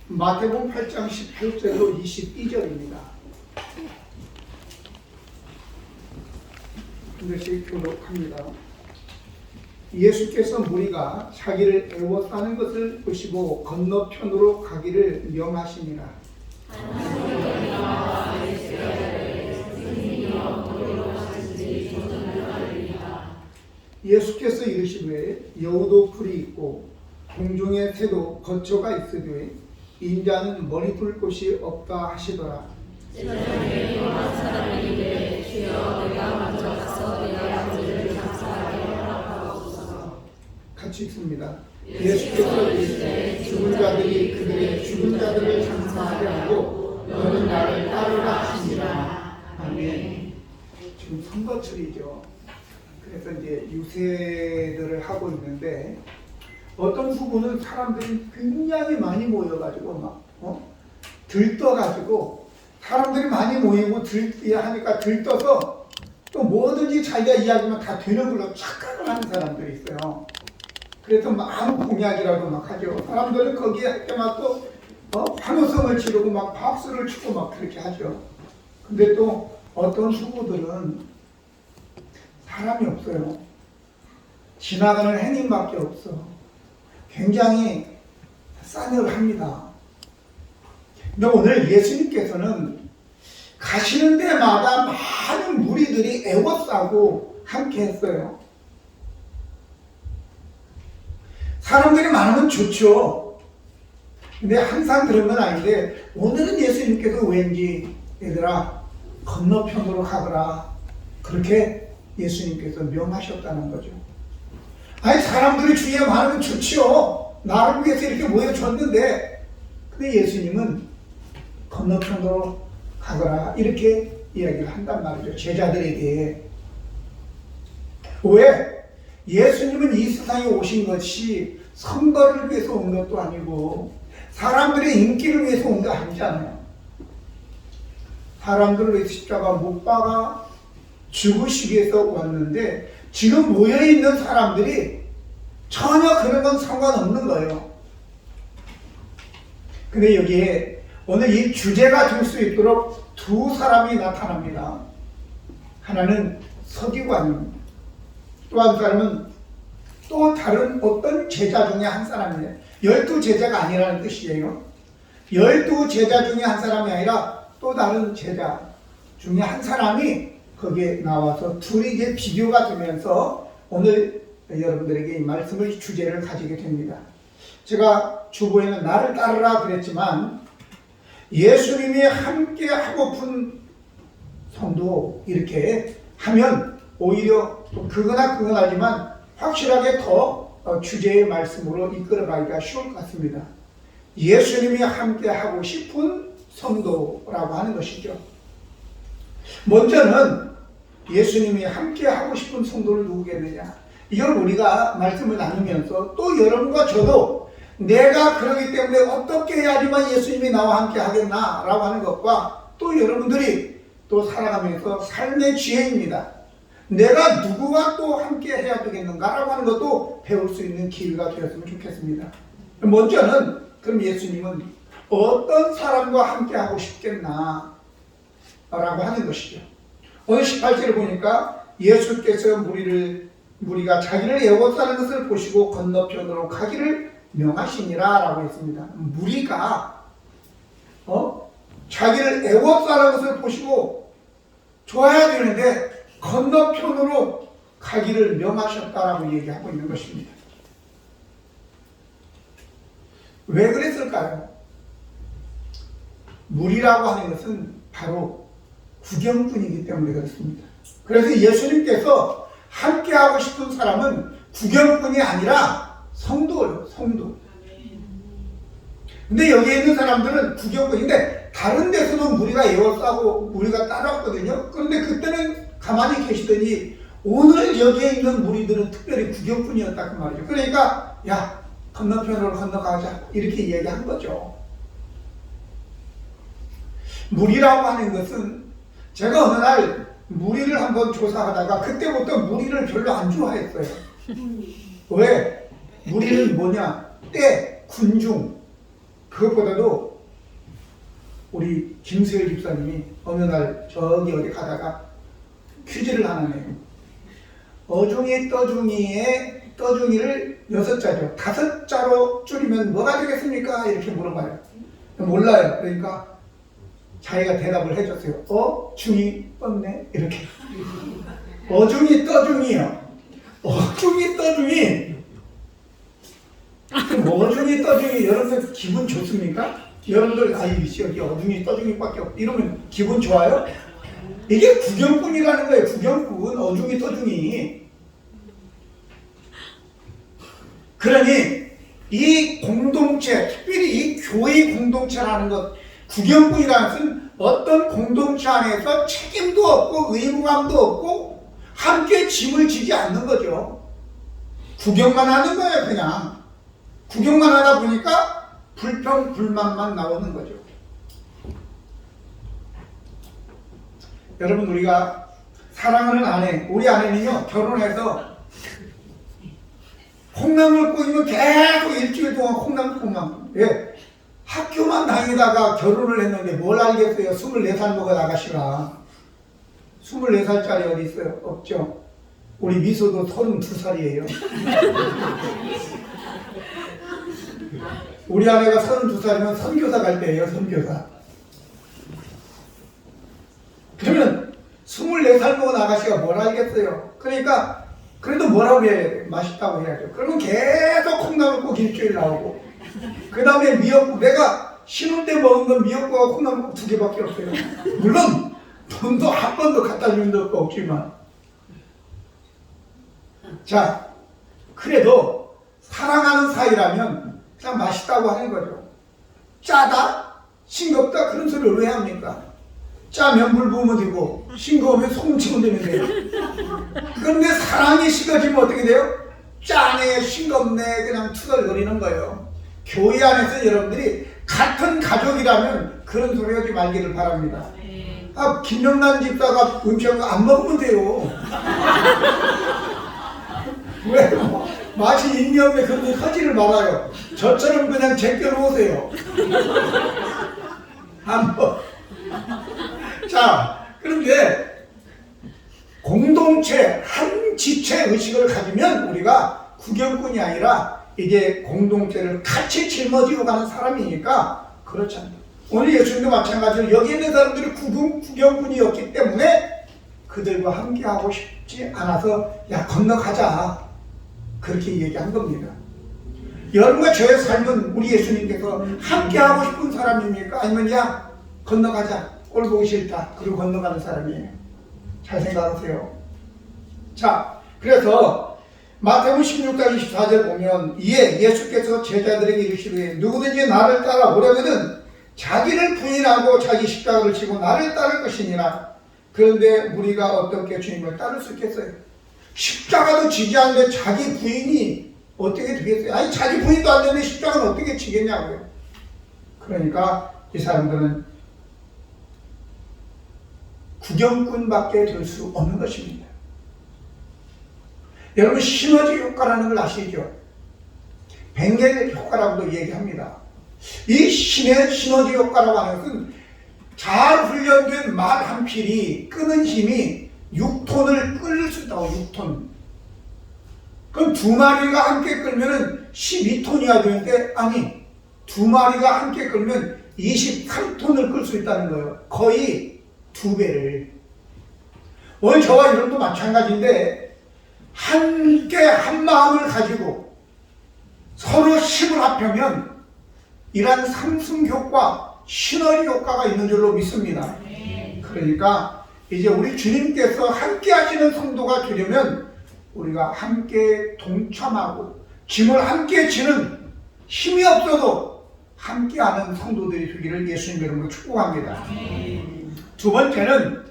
마태복음 8장 18절로 22절입니다. 한 절씩 교독합니다. 예수께서 무리가 자기를 애워싸는 것을 보시고 건너편으로 가기를 명하시니라. 예수께서 이르시되 여우도 풀이 있고 공중의 새도 거처가 있으되 인자는 머리 둘 곳이 없다 하시더라. 제자들이 일어난 사람에게 주여 내가 먼저 가서 내 아버지를 장사하게 하옵소서. 같이 읽습니다. 예수께서 이르시되 죽은 자들이 그들의 죽은 자들을 장사하게 하고 너는 나를 따르라 하시니라. 아멘. 지금 선거철이죠. 그래서 이제 유세들을 하고 있는데 어떤 부분은 사람들이 굉장히 많이 모여가지고 막 들떠가지고 사람들이 많이 모이고 하니까 들떠서 또 뭐든지 자기가 이야기하면 다 되는 걸로 착각을 하는 사람들이 있어요. 그래서 막 아무 공약이라도 막 하죠. 사람들은 거기에 막 또 환호성을 지르고 막 박수를 치고 막 그렇게 하죠. 근데 또 어떤 후보들은 사람이 없어요. 지나가는 행인밖에 없어. 굉장히 싸늘합니다. 근데 오늘 예수님께서는 가시는 데마다 많은 무리들이 애워싸고 함께 했어요. 사람들이 많으면 좋죠. 근데 항상 그런 건 아닌데 오늘은 예수님께서 왠지 얘들아 건너편으로 가거라 그렇게 예수님께서 명하셨다는 거죠. 아니 사람들이 주위에 많으면 좋지요. 나를 위해서 이렇게 모여줬는데 근데 예수님은 건너편으로 가거라 이렇게 이야기를 한단 말이죠. 제자들에게. 왜? 예수님은 이 세상에 오신 것이 선거를 위해서 온 것도 아니고 사람들의 인기를 위해서 온 거 아니잖아요. 사람들을 위해서 십자가 못 박아 죽으시기 위해서 왔는데 지금 모여있는 사람들이 전혀 그런 건 상관없는 거예요. 근데 여기에 오늘 이 주제가 될 수 있도록 두 사람이 나타납니다. 하나는 서기관입니다. 또 한 사람은 또 다른 어떤 제자 중에 한 사람이에요. 12제자가 아니라는 뜻이에요. 12제자 중에 한 사람이 아니라 또 다른 제자 중에 한 사람이 거기에 나와서 둘이 이제 비교가 되면서 오늘 여러분들에게 이 말씀의 주제를 가지게 됩니다. 제가 주보에는 나를 따르라 그랬지만 예수님이 함께 하고픈 성도 이렇게 하면 오히려 그거나 하지만 확실하게 더 주제의 말씀으로 이끌어가기가 쉬울 것 같습니다. 예수님이 함께 하고 싶은 성도라고 하는 것이죠. 먼저는 예수님이 함께 하고 싶은 성도를 누구겠느냐? 이걸 우리가 말씀을 나누면서 또 여러분과 저도 내가 그러기 때문에 어떻게 해야지만 예수님이 나와 함께 하겠나 라고 하는 것과 또 여러분들이 또 살아가면서 삶의 지혜입니다. 내가 누구와 또 함께 해야 되겠는가 라고 하는 것도 배울 수 있는 기회가 되었으면 좋겠습니다. 먼저는 그럼 예수님은 어떤 사람과 함께 하고 싶겠나 라고 하는 것이죠. 오늘 18절을 보니까 예수께서 무리가 자기를 애워싸는 것을 보시고 건너편으로 가기를 명하시니라 라고 했습니다. 무리가 자기를 애워싸는 것을 보시고 좋아야 되는데 건너편으로 가기를 명하셨다라고 얘기하고 있는 것입니다. 왜 그랬을까요? 무리라고 하는 것은 바로 구경꾼이기 때문에 그렇습니다. 그래서 예수님께서 함께하고 싶은 사람은 구경꾼이 아니라 성도예요. 성도. 근데 여기에 있는 사람들은 구경꾼인데 다른 데서도 무리가 에워싸고 무리가 따라왔거든요. 그런데 그때는 가만히 계시더니 오늘 여기에 있는 무리들은 특별히 구경꾼이었다 그 말이죠. 그러니까 야 건너편으로 건너가자 이렇게 이야기한 거죠. 무리라고 하는 것은 제가 어느 날 무리를 한번 조사하다가 그때부터 무리를 별로 안 좋아했어요. 왜? 무리는 뭐냐? 때, 군중, 그것보다도 우리 김수열 집사님이 어느 날 저기 어디 가다가 퀴즈를 하나 내요. 어중이 떠중이의 떠중이를 6자죠. 5자로 줄이면 뭐가 되겠습니까? 이렇게 물어봐요. 몰라요. 그러니까 자기가 대답을 해줬어요. 중이 떴네. 이렇게. 어중이 떠중이요. 어중이 떠중이. 어중이 떠중이 여러분들 기분 좋습니까? 여러분들 여기 어중이 떠중이밖에 없. 이러면 기분 좋아요? 이게 구경꾼이라는 거예요. 구경꾼. 어중이 떠중이. 그러니 이 공동체, 특별히 이 교회 공동체라는 것, 구경꾼이라는 것은 어떤 공동체 안에서 책임도 없고 의무감도 없고 함께 짐을 지지 않는 거죠. 구경만 하는 거예요. 그냥 구경만 하다 보니까 불평 불만만 나오는 거죠. 여러분, 우리가 사랑하는 아내, 우리 아내는요 결혼해서 콩나물 꽂으면 계속 일주일 동안 콩나물. 왜? 학교만 다니다가 결혼을 했는데 뭘 알겠어요. 24살 먹은 아가씨가. 24살짜리 어디 있어요? 없죠. 우리 미소도 32살이에요. 우리 아내가 32살이면 선교사 갈 때예요. 선교사. 그러면 24살 먹은 아가씨가 뭘 알겠어요. 그러니까 그래도 뭐라고 해야 돼? 맛있다고 해야죠. 그러면 계속 콩나물국 일주일 나오고, 그 다음에 미역국. 내가 신혼 때 먹은 건 미역국과 콩나물국 2개밖에 없어요. 물론 돈도 한 번도 갖다 준 적도 없지만. 자, 그래도 사랑하는 사이라면 그냥 맛있다고 하는 거죠. 짜다? 싱겁다? 그런 소리를 왜 합니까? 짜면 물 부으면 되고 싱거우면 소금 치면 되면 돼요. 그런데 사랑이 식어지면 어떻게 돼요? 짜네, 싱겁네, 그냥 투덜거리는 거예요. 교회 안에서 여러분들이 같은 가족이라면 그런 소리 하지 말기를 바랍니다. 김영란 집사가 음식을 안 먹으면 돼요. 왜? 맛이 있니 없니 그런 거 하지를 말아요. 저처럼 그냥 제껴 놓으세요. 한번. 자, 그런데 공동체, 한 지체 의식을 가지면 우리가 구경꾼이 아니라 이게 공동체를 같이 짊어지고 가는 사람이니까 그렇잖아요. 오늘 예수님도 마찬가지로 여기 있는 사람들이 구경꾼이었기 때문에 그들과 함께하고 싶지 않아서 야, 건너가자. 그렇게 얘기한 겁니다. 여러분과 저의 삶은 우리 예수님께서 함께하고 싶은 사람입니까? 아니면 야, 건너가자. 꼴 보기 싫다. 그리고 건너가는 사람이에요. 잘 생각하세요. 자, 그래서 마태복음 16장 24절 보면 이에 예수께서 제자들에게 이르시되 누구든지 나를 따라오려거든 자기를 부인하고 자기 십자가를 지고 나를 따를 것이니라. 그런데 우리가 어떻게 주님을 따를 수 있겠어요? 십자가도 지지 않는데 자기 부인이 어떻게 되겠어요? 아니, 자기 부인도 안 되는데 십자가는 어떻게 지겠냐고요. 그러니까 이 사람들은 구경꾼밖에 될 수 없는 것입니다. 여러분, 시너지 효과라는 걸 아시죠? 벵겔 효과라고도 얘기합니다. 이 시너지 효과라고 하는 것은 잘 훈련된 말 한 필이 끄는 힘이 6톤을 끌 수 있다고. 6톤. 그럼 2마리가 함께 끌면은 12톤이야 되는데, 아니, 2마리가 함께 끌면 23톤을 끌 수 있다는 거예요. 거의 2배를. 오늘 저와 여러분도 마찬가지인데 함께 한 마음을 가지고 서로 힘을 합하면 이러한 상승효과, 시너지 효과가 있는 줄로 믿습니다. 그러니까 이제 우리 주님께서 함께 하시는 성도가 되려면 우리가 함께 동참하고 짐을 함께 지는 힘이 없어도 함께하는 성도들이 되기를 예수님 이름으로 축복합니다. 두 번째는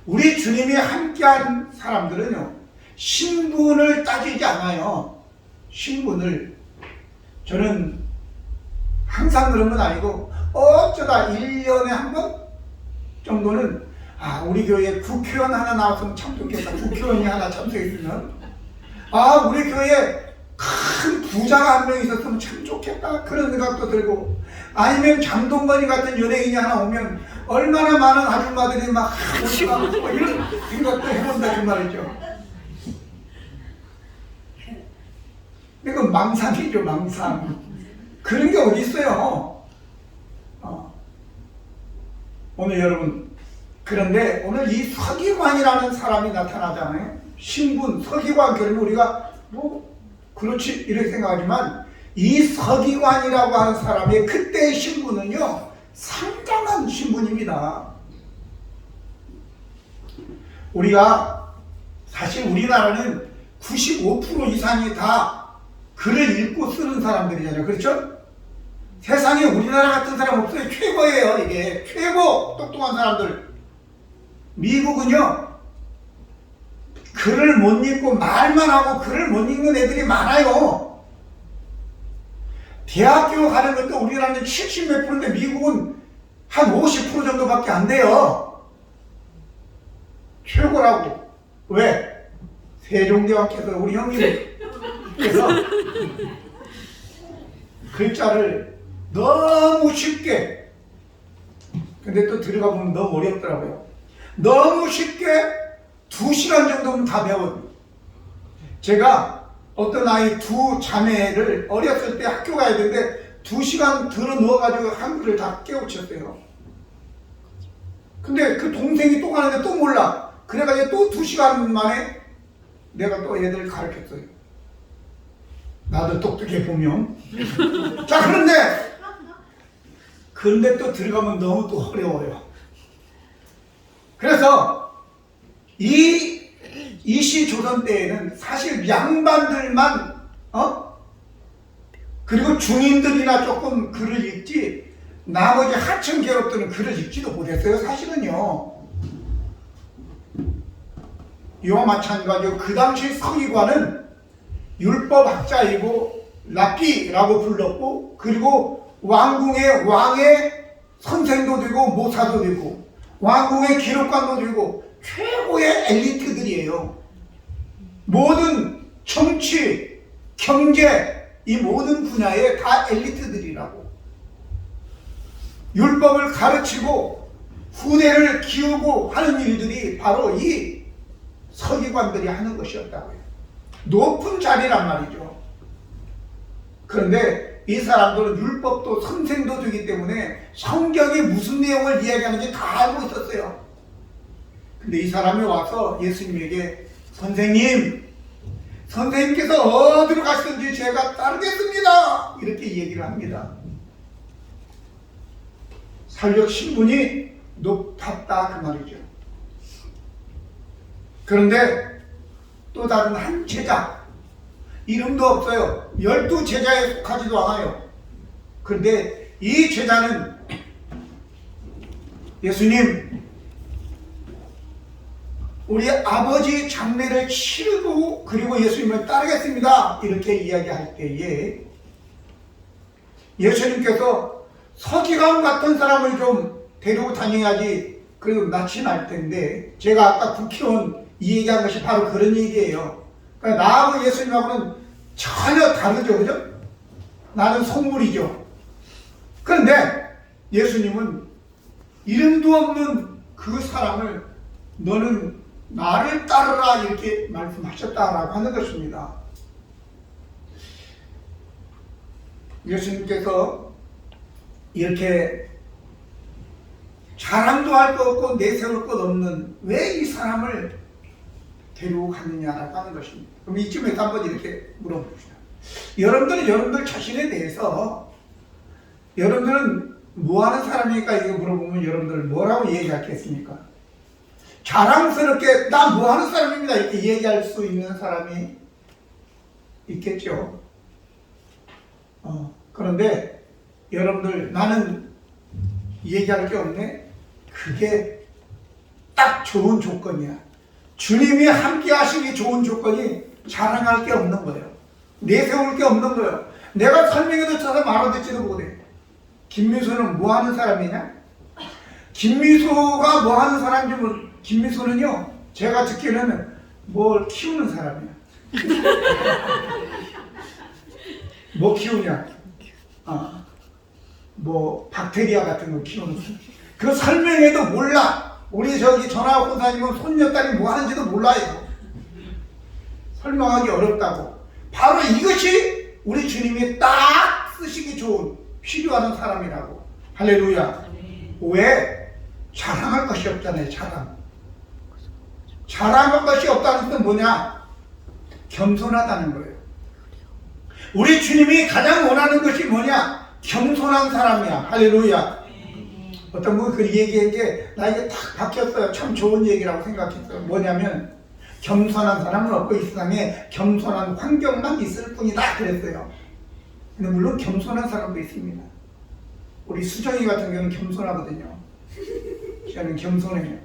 우리 주님이 함께한 사람들은요, 신분을 따지지 않아요. 신분을. 저는 항상 그런 건 아니고 어쩌다 1년에 한 번 정도는 우리 교회에 국회의원 하나 나왔으면 참 좋겠다. 국회의원이 하나 참석했으면 우리 교회에 큰 부자가 한 명 있었으면 참 좋겠다 그런 생각도 들고, 아니면 장동건이 같은 연예인이 하나 오면 얼마나 많은 아줌마들이 막 하고 뭐 이런 생각도 해본다 그 말이죠. 이건 망상이죠, 망상. 그런 게 어디 있어요. 오늘 여러분, 그런데 오늘 이 서기관이라는 사람이 나타나잖아요. 신분, 서기관, 그러면 우리가 뭐 그렇지 이렇게 생각하지만, 이 서기관이라고 하는 사람의 그때의 신분은요, 상당한 신분입니다. 우리가 사실 우리나라는 95% 이상이 다 글을 읽고 쓰는 사람들이잖아요. 그렇죠? 세상에 우리나라 같은 사람 없어요. 최고예요. 이게 최고 똑똑한 사람들. 미국은요, 글을 못 읽고 말만 하고 글을 못 읽는 애들이 많아요. 대학교 가는 것도 우리나라는 70 몇 프로인데 미국은 한 50% 정도밖에 안 돼요. 최고라고. 왜? 세종대왕께서 우리 형님께서 글자를 너무 쉽게, 근데 또 들어가 보면 너무 어렵더라고요. 너무 쉽게 2시간 정도면 다 배워요. 제가 어떤 아이 두 자매를 어렸을 때 학교 가야 되는데 2시간 들어 누워가지고 한글을 다 깨우쳤어요. 근데 그 동생이 또 가는데 또 몰라. 그래가지고 또 2시간 만에 내가 또 애들을 가르쳤어요. 나도 똑똑해 보면. 자, 그런데 또 들어가면 너무 또 어려워요. 그래서 이시 조선 때에는 사실 양반들만 그리고 중인들이나 조금 글을 읽지, 나머지 하층 계급들은 글을 읽지도 못했어요. 사실은요. 이와 마찬가지로 그 당시 서기관은 율법학자이고 랍비라고 불렀고, 그리고 왕의 선생도 되고 모사도 되고 왕궁의 기록관도 되고 최고의 엘리트들이에요. 모든 정치, 경제, 이 모든 분야에 다 엘리트들이라고. 율법을 가르치고 후대를 키우고 하는 일들이 바로 이 서기관들이 하는 것이었다고요. 높은 자리란 말이죠. 그런데 이 사람들은 율법도 선생도 되기 때문에 성경이 무슨 내용을 이야기하는지 다 알고 있었어요. 근데 이 사람이 와서 예수님에게 선생님께서 어디로 가시든지 제가 따르겠습니다, 이렇게 얘기를 합니다. 사회적 신분이 높았다 그 말이죠. 그런데 또 다른 한 제자, 이름도 없어요. 12제자에 속하지도 않아요. 그런데 이 제자는 예수님, 우리 아버지 장례를 치르고 그리고 예수님을 따르겠습니다, 이렇게 이야기할 때에 예수님께서 서기관 같은 사람을 좀 데리고 다녀야지 그래도 낯이 날 텐데, 제가 아까 국회의원 이 얘기한 것이 바로 그런 얘기예요. 그러니까 나하고 예수님하고는 전혀 다르죠, 그죠? 나는 속물이죠. 그런데 예수님은 이름도 없는 그 사람을 너는 나를 따르라 이렇게 말씀하셨다라고 하는 것입니다. 예수님께서 이렇게 자랑도 할 것 없고 내세울 것 없는 왜 이 사람을 데리고 갔느냐라고 하는 것입니다. 그럼 이쯤에서 한번 이렇게 물어봅시다. 여러분들 자신에 대해서 여러분들은 뭐하는 사람이니까 이거 물어보면 여러분들 뭐라고 얘기하겠습니까? 자랑스럽게 나 뭐하는 사람입니다 이렇게 얘기할 수 있는 사람이 있겠죠. 그런데 여러분들 나는 얘기할 게 없네, 그게 딱 좋은 조건이야. 주님이 함께 하시기 좋은 조건이 자랑할 게 없는 거예요. 내세울 게 없는 거예요. 내가 설명해도 쳐서 알아듣지도 못해. 김미수는 뭐 하는 사람이냐? 김미수가 뭐 하는 사람인지 김미수는요, 제가 듣기로는 뭘 키우는 사람이야. 뭐 키우냐? 뭐 박테리아 같은 거 키우는 거. 그거 설명해도 몰라. 우리 저기 전화 권사님은 손녀딸이 뭐 하는지도 몰라요. 설명하기 어렵다고. 바로 이것이 우리 주님이 딱 쓰시기 좋은 필요한 사람이라고. 할렐루야. 왜? 자랑할 것이 없잖아요. 자랑할 것이 없다는 뜻은 뭐냐? 겸손하다는 거예요. 우리 주님이 가장 원하는 것이 뭐냐? 겸손한 사람이야. 할렐루야. 어떤 분이 그 얘기한 게 나에게 딱 박혔어요. 참 좋은 얘기라고 생각했어요. 뭐냐면 겸손한 사람은 없고 이 세상에 겸손한 환경만 있을 뿐이다 그랬어요. 근데 물론 겸손한 사람도 있습니다. 우리 수정이 같은 경우는 겸손하거든요. 저는 겸손해요.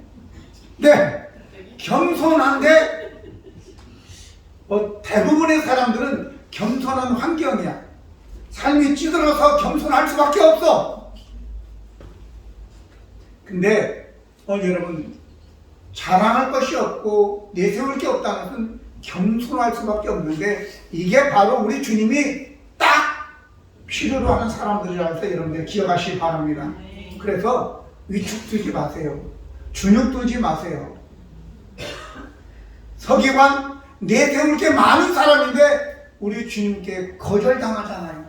네, 겸손한데 대부분의 사람들은 겸손한 환경이야. 삶이 찌들어서 겸손할 수밖에 없어. 근데 여러분, 자랑할 것이 없고 내세울 게 없다는 것은 겸손할 수밖에 없는데 이게 바로 우리 주님이 딱 필요로 하는 사람들이라서 여러분들 기억하시기 바랍니다. 그래서 위축 두지 마세요. 주눅 두지 마세요. 서기관, 내세울 게 많은 사람인데 우리 주님께 거절당하잖아요.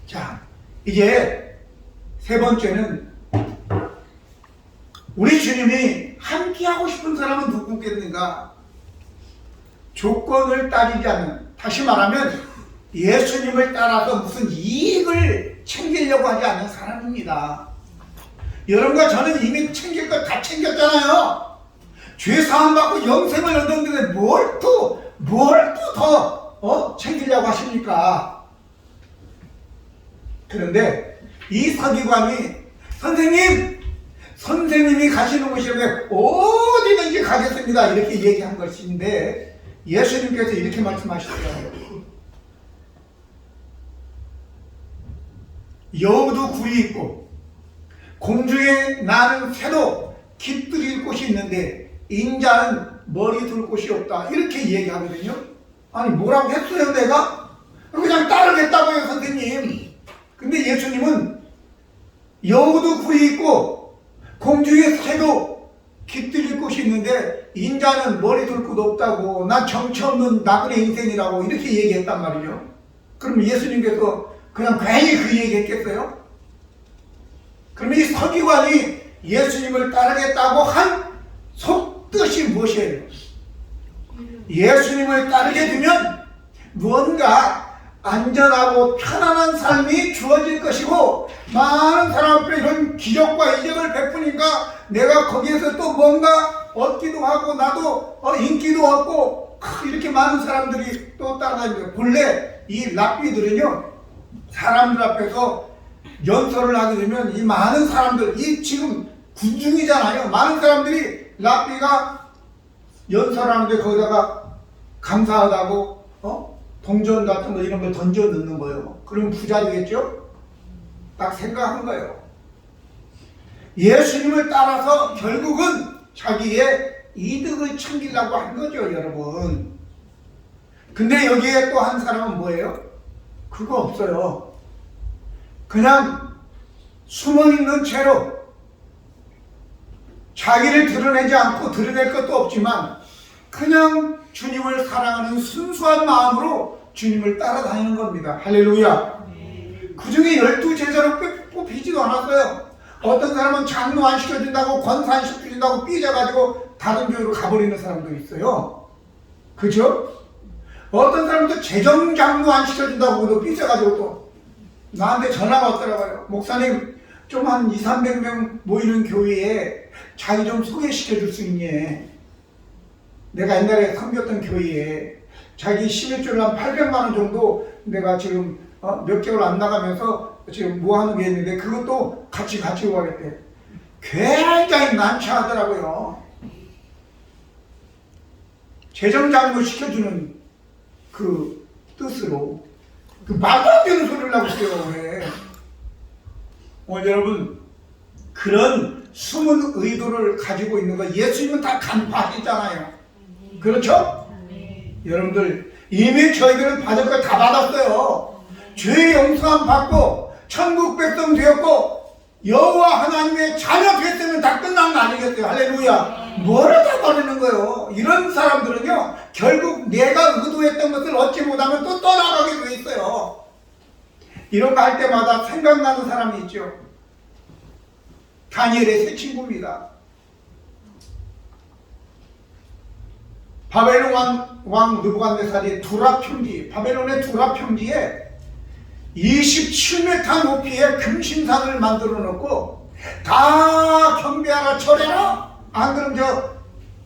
자, 이제 세 번째는 우리 주님이 함께하고 싶은 사람은 누구겠는가? 조건을 따지지 않는, 다시 말하면 예수님을 따라서 무슨 이익을 챙기려고 하지 않는 사람입니다. 여러분과 저는 이미 챙길 것 다 챙겼잖아요. 죄 사함 받고 영생을 얻었는데 뭘 또 더 챙기려고 하십니까? 그런데 이 서기관이 선생님이 가시는 곳이라면 어디든지 가겠습니다 이렇게 얘기한 것인데 예수님께서 이렇게 말씀하시더라고요. 여우도 굴이 있고 공중에 나는 새도 깃들일 곳이 있는데 인자는 머리 둘 곳이 없다 이렇게 얘기하거든요. 아니 뭐라고 했어요 내가? 그냥 따르겠다고요 선생님. 근데 예수님은 여우도 굴이 있고 공중에 새도 깃들일 곳이 있는데 인자는 머리 둘 곳 없다고, 난 정처 없는 나그네 인생이라고 이렇게 얘기했단 말이죠. 그럼 예수님께서 그냥 괜히 그 얘기 했겠어요? 그럼 이 서기관이 예수님을 따르겠다고 한 속뜻이 무엇이에요? 예수님을 따르게 되면 무언가 안전하고 편안한 삶이 주어질 것이고 많은 사람 앞에 이런 기적과 이적을 베푸니까 내가 거기에서 또 뭔가 얻기도 하고 나도 인기도 얻고 이렇게 많은 사람들이 또 따라다니고. 본래 이 랍비들은요 사람들 앞에서 연설을 하게 되면 이 많은 사람들, 이 지금 군중이잖아요. 많은 사람들이 랍비가 연설하는데 거기다가 감사하다고 동전 같은 거 이런 걸 던져 넣는 거예요. 그러면 부자 되겠죠? 딱 생각한 거예요. 예수님을 따라서 결국은 자기의 이득을 챙기려고 한 거죠, 여러분. 근데 여기에 또 한 사람은 뭐예요? 그거 없어요. 그냥 숨어있는 채로 자기를 드러내지 않고 드러낼 것도 없지만 그냥 주님을 사랑하는 순수한 마음으로 주님을 따라다니는 겁니다. 할렐루야. 그 중에 12제자로 뽑히지도 않았어요. 어떤 사람은 장로 안 시켜준다고, 권사 안 시켜준다고 삐져가지고 다른 교회로 가버리는 사람도 있어요. 그죠? 어떤 사람도 재정장로 안 시켜준다고 또 삐져가지고 또 나한테 전화가 왔더라고요. 목사님, 좀 한 200~300명 모이는 교회에 자기 좀 소개시켜 줄 수 있니? 내가 옛날에 섬겼던 교회에 자기 11조를 한 800만 원 정도 내가 지금 몇 개월 안 나가면서 지금 뭐 하는 게 있는데 그것도 같이 오겠대. 굉장히 난처하더라고요. 재정장로 시켜주는 그 뜻으로 그 말도 안 되는 소리를 하고 있어요. 왜? 여러분, 그런 숨은 의도를 가지고 있는 거 예수님은 다 간파했잖아요. 그렇죠? 여러분들 이미 저희들은 받을 걸 다 받았어요. 죄의 용서함 받고 천국 백성 되었고 여호와 하나님의 자녀 됐으면 다 끝난 거 아니겠어요? 할렐루야. 뭐를 다 버리는 거예요? 이런 사람들은요 결국 내가 의도했던 것을 얻지 못하면 또 떠나가게 돼 있어요. 이런 거 할 때마다 생각나는 사람이 있죠. 다니엘의 세 친구입니다. 바벨론 왕 느부갓네살이 두라 평지, 바벨론의 두라 평지에 27m 높이의 금신상을 만들어 놓고 다 경배하라 절해라. 안 그럼 저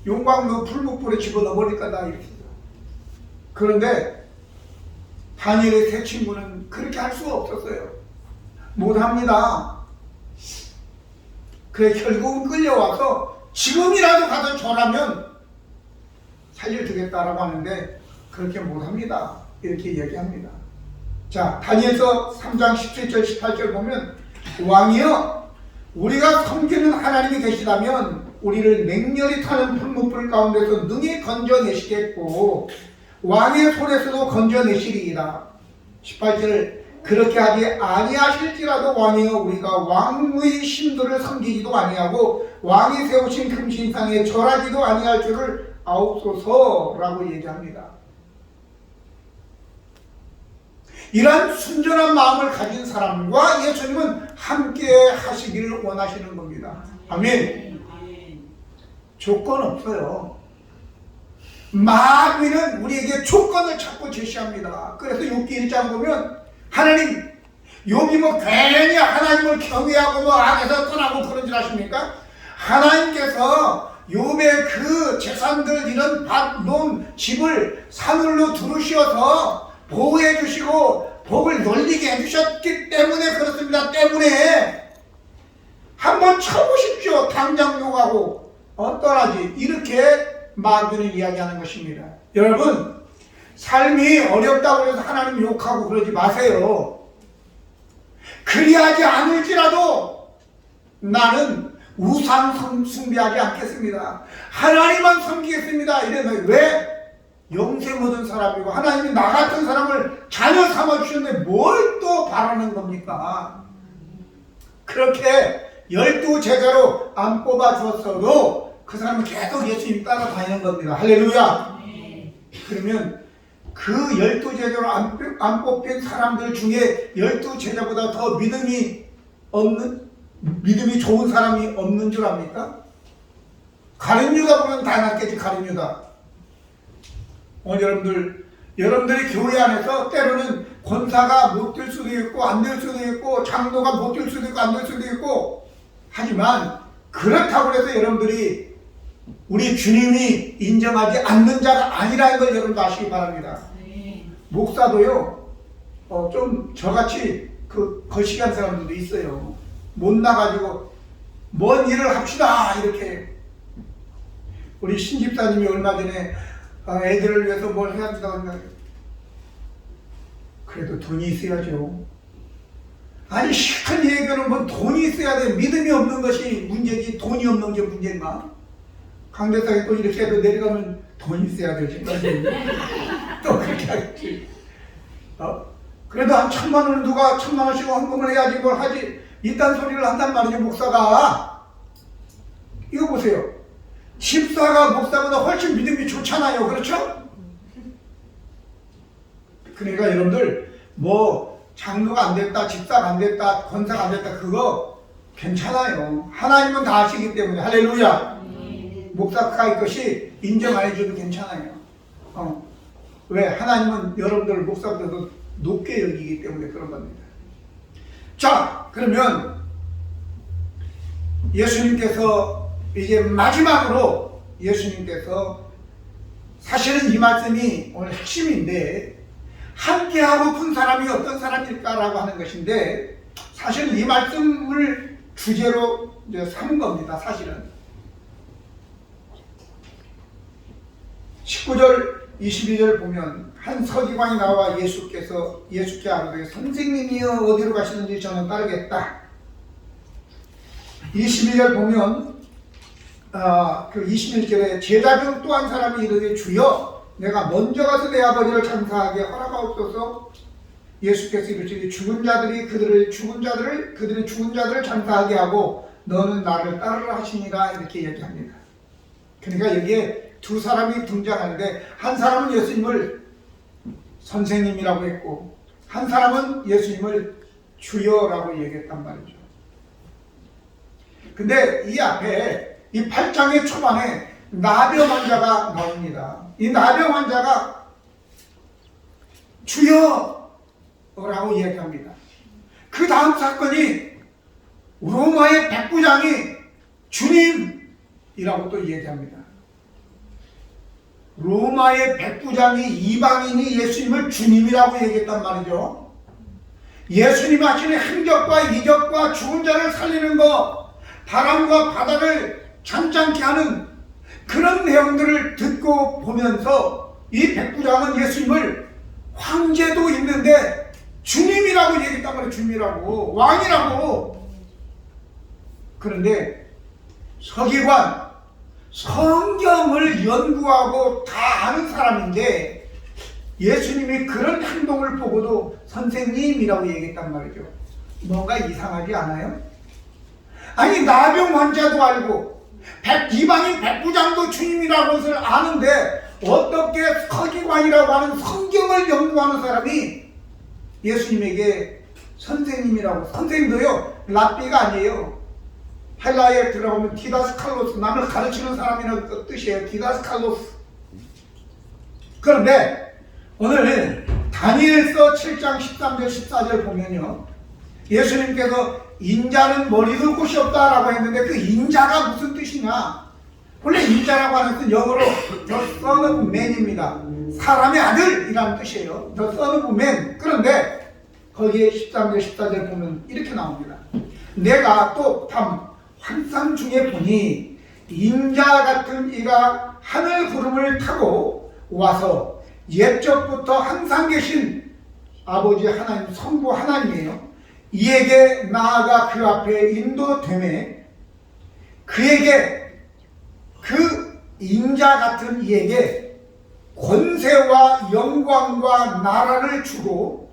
용광로 불목불에 집어넣어 버릴까 나 이랬어요. 그런데 다니엘의 세 친구는 그렇게 할 수가 없었어요. 못합니다. 그래 결국은 끌려와서 지금이라도 가서 절하면 살려주겠다라고 하는데 그렇게 못합니다. 이렇게 얘기합니다. 자, 다니엘서 3장 17절 18절 보면 왕이여 우리가 섬기는 하나님이 계시다면 우리를 맹렬히 타는 풀무불 가운데서 능히 건져내시겠고 왕의 손에서도 건져내시리이다. 18절 그렇게 하지 아니하실지라도 왕이여 우리가 왕의 신들을 섬기지도 아니하고 왕이 세우신 금신상에 절하지도 아니할 줄을 아옵소서라고 얘기합니다. 이러한 순전한 마음을 가진 사람과 예수님은 함께 하시기를 원하시는 겁니다. 아멘. 조건 없어요. 마귀는 우리에게 조건을 자꾸 제시합니다. 그래서 욥기 1장 보면 하나님, 욥이 뭐 괜히 하나님을 경외하고 뭐 악에서 떠나고 그런 줄 아십니까? 하나님께서 욥의 그 재산들 이런 밭, 논, 집을 사늘로 두르시어서 보호해 주시고 복을 놀리게 해주셨기 때문에 그렇습니다. 때문에 한번 쳐보십시오. 당장 욕하고 떠나지. 이렇게 마귀는 이야기하는 것입니다. 여러분 삶이 어렵다고 해서 하나님 욕하고 그러지 마세요. 그리하지 않을지라도 나는 우상 숭배하지 않겠습니다. 하나님만 섬기겠습니다. 이래서 왜? 영생 얻은 사람이고 하나님이 나 같은 사람을 자녀 삼아주셨는데 뭘 또 바라는 겁니까? 그렇게 12 제자로 안 뽑아주었어도 그 사람은 계속 예수님 따라다니는 겁니다. 할렐루야. 그러면 그 12 제자로 안 뽑힌 사람들 중에 12 제자보다 더 믿음이 좋은 사람이 없는 줄 압니까? 가룟 유다 보면 다 낫겠지. 가룟 유다. 여러분들이 교회 안에서 때로는 권사가 못 될 수도 있고 안 될 수도 있고 장로가 못 될 수도 있고 안 될 수도 있고 하지만 그렇다고 해서 여러분들이 우리 주님이 인정하지 않는 자가 아니라는 걸 여러분도 아시기 바랍니다. 목사도요 좀 저같이 그 거시기한 사람들도 있어요. 못 나가지고 뭔 일을 합시다 이렇게. 우리 신집사님이 얼마 전에 애들을 위해서 뭘 해야 된다고 한다. 그래도 돈이 있어야죠. 아니 시큰 얘기는 뭐 돈이 있어야 돼. 믿음이 없는 것이 문제지 돈이 없는 게 문제인가? 강대상에 또 이렇게 해도 내려가면 돈이 있어야 되지. 또 그렇게 하겠지. 그래도 한 1,000만 원을 누가 1,000만 원씩 헌금을 해야지 뭘 하지. 이딴 소리를 한단 말이죠. 목사가. 이거 보세요. 집사가 목사보다 훨씬 믿음이 좋잖아요. 그렇죠? 그러니까 여러분들 뭐 장로가 안 됐다, 집사가 안 됐다, 권사가 안 됐다 그거 괜찮아요. 하나님은 다 아시기 때문에. 할렐루야. 목사가 것이 인정 안 해줘도 괜찮아요. 왜? 하나님은 여러분들을 목사보다 더 높게 여기기 때문에 그런 겁니다. 자, 그러면 예수님께서 이제 마지막으로 예수님께서 사실은 이 말씀이 오늘 핵심인데 함께하고픈 사람이 어떤 사람일까라고 하는 것인데 사실은 이 말씀을 주제로 이제 삼은 겁니다. 사실은 19절 22절 보면 한 서기관이 나와 예수께 아뢰되 선생님이여 어디로 가시는지 저는 따르겠다. 22절 보면 그 21절에 제자 중 또 한 사람이 이르되 주여 내가 먼저 가서 내 아버지를 장사하게 허락하옵소서. 예수께서 이르시되 죽은 자들이 그들의 죽은 자들을 장사하게 하고 너는 나를 따르라 하시니라, 이렇게 얘기합니다. 그러니까 여기에 두 사람이 등장하는데, 한 사람은 예수님을 선생님이라고 했고 한 사람은 예수님을 주여라고 얘기했단 말이죠. 근데 이 앞에 이 8장의 초반에 나병 환자가 나옵니다. 이 나병 환자가 주여라고 얘기합니다. 그 다음 사건이 로마의 백부장이 주님이라고 또 얘기합니다. 로마의 백부장이 이방인이 예수님을 주님이라고 얘기했단 말이죠. 예수님 하시는 행적과 이적과 죽은 자를 살리는 것, 바람과 바다를 잠잠케 하는 그런 내용들을 듣고 보면서 이 백부장은 예수님을 황제도 있는데 주님이라고 얘기했단 말이에요. 주님이라고, 왕이라고. 그런데 서기관, 성경을 연구하고 다 아는 사람인데 예수님이 그런 행동을 보고도 선생님이라고 얘기했단 말이죠. 뭔가 이상하지 않아요? 아니, 나병 환자도 알고 이방인 백부장도 주님이라는 것을 아는데 어떻게 서기관이라고 하는 성경을 연구하는 사람이 예수님에게 선생님이라고. 선생님도요, 랍비가 아니에요. 헬라어에 들어가면 디다스칼로스, 남을 가르치는 사람이라는 뜻이에요. 디다스칼로스. 그런데 오늘 다니엘서 7장 13절 14절 보면요, 예수님께서 인자는 머리 둘 곳이 없다라고 했는데 그 인자가 무슨 뜻이냐? 원래 인자라고 하는 뜻은 영어로 The Son of Man입니다. 사람의 아들이라는 뜻이에요. The Son of Man. 그런데 거기에 13절 14절 보면 이렇게 나옵니다. 내가 또 환상 중에 보니 인자 같은 이가 하늘 구름을 타고 와서 옛적부터 항상 계신 아버지 하나님, 성부 하나님이에요. 이에게 나아가 그 앞에 인도되매 그에게, 그 인자 같은 이에게 권세와 영광과 나라를 주고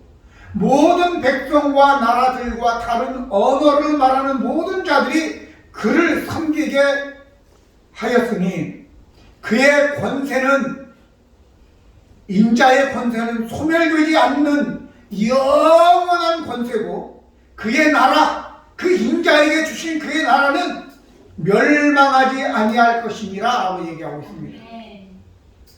모든 백성과 나라들과 다른 언어를 말하는 모든 자들이 그를 섬기게 하였으니 그의 권세는, 인자의 권세는 소멸되지 않는 영원한 권세고 그의 나라, 그 인자에게 주신 그의 나라는 멸망하지 아니할 것이니라 라고 얘기하고 있습니다.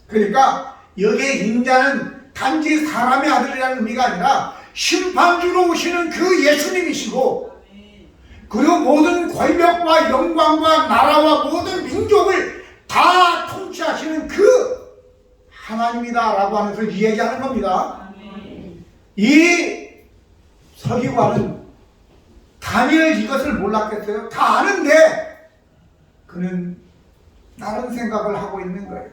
그러니까 여기에 인자는 단지 사람의 아들이라는 의미가 아니라 심판주로 오시는 그 예수님이시고, 그리고 모든 권력과 영광과 나라와 모든 민족을 다 통치하시는 그 하나님이다 라고 하면서 얘기하는 겁니다. 이 서기관은 다니엘 이것을 몰랐겠어요? 다 아는데 그는 다른 생각을 하고 있는 거예요.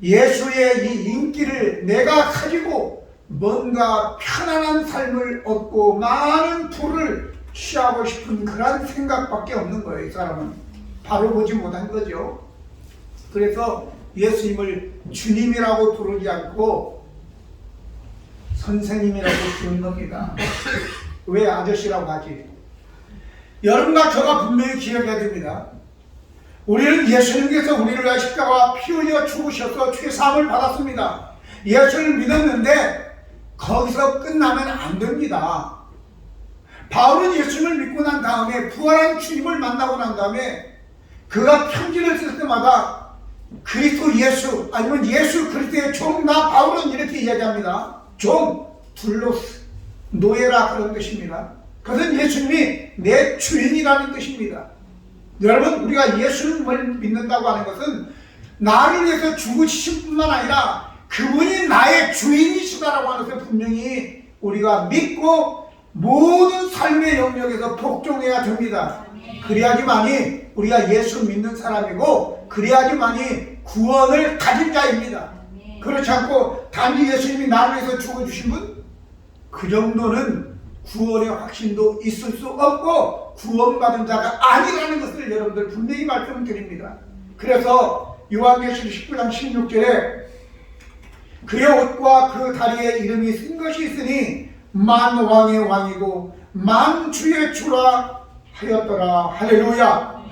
예수의 이 인기를 내가 가지고 뭔가 편안한 삶을 얻고 많은 부를 취하고 싶은 그런 생각밖에 없는 거예요. 이 사람은 바로 보지 못한 거죠. 그래서 예수님을 주님이라고 부르지 않고 선생님이라고 부른 겁니다. 왜 아저씨라고 하지? 여러분과 저가 분명히 기억해야 됩니다. 우리는 예수님께서 우리를 위하여 십자가와 피 흘려 죽으셔서 죄사함을 받았습니다. 예수를 믿었는데 거기서 끝나면 안 됩니다. 바울은 예수님을 믿고 난 다음에 부활한 주님을 만나고 난 다음에 그가 편지를 쓸 때마다 그리스도 예수, 아니면 예수 그리스도의 종, 나 바울은 이렇게 이야기합니다. 종, 둘로스, 노예라, 그런 뜻입니다. 그것은 예수님이 내 주인이라는 뜻입니다. 여러분, 우리가 예수님을 믿는다고 하는 것은 나를 위해서 죽으신 뿐만 아니라 그분이 나의 주인이시다라고 하는 것을 분명히 우리가 믿고 모든 삶의 영역에서 복종해야 됩니다. 그래야지만이 우리가 예수 믿는 사람이고 그래야지만이 구원을 가진 자입니다. 그렇지 않고 단지 예수님이 나를 위해서 죽어주신 분, 그 정도는 구원의 확신도 있을 수 없고 구원받은 자가 아니라는 것을 여러분들 분명히 말씀드립니다. 그래서 요한계시록 19장 16절에 그의 옷과 그 다리에 이름이 쓴 것이 있으니 만왕의 왕이고 만주의 주라 하였더라. 할렐루야.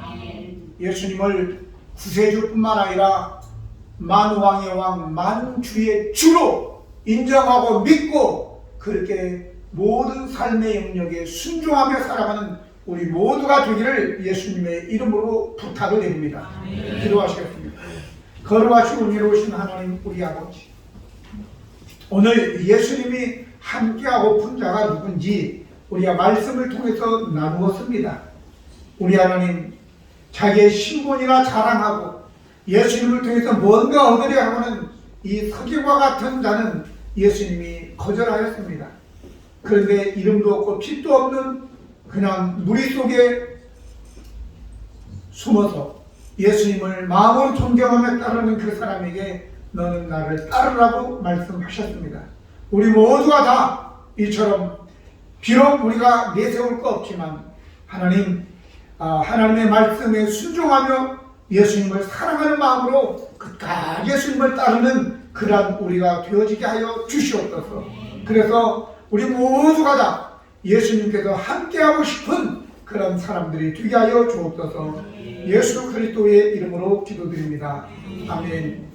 예수님을 구세주뿐만 아니라 만왕의 왕 만주의 주로 인정하고 믿고 그렇게 모든 삶의 영역에 순종하며 살아가는 우리 모두가 되기를 예수님의 이름으로 부탁을 드립니다. 기도하시겠습니다. 거룩하시고 은혜로우신 하나님 우리 아버지, 오늘 예수님이 함께하고픈 자가 누군지 우리가 말씀을 통해서 나누었습니다. 우리 하나님, 자기의 신분이나 자랑하고 예수님을 통해서 뭔가 얻으려 하고는 이 서기와 같은 자는 예수님이 거절하였습니다. 그런데 이름도 없고 빛도 없는 그냥 무리 속에 숨어서 예수님을 마음으로 존경하며 따르는 그 사람에게 너는 나를 따르라고 말씀하셨습니다. 우리 모두가 다 이처럼 비록 우리가 내세울 거 없지만 하나님의 말씀에 순종하며 예수님을 사랑하는 마음으로 끝까지 예수님을 따르는 그러한 우리가 되어지게 하여 주시옵소서. 그래서 우리 모두가 다 예수님께서 함께하고 싶은 그런 사람들이 되게 하여 주옵소서. 예수 그리스도의 이름으로 기도드립니다. 아멘.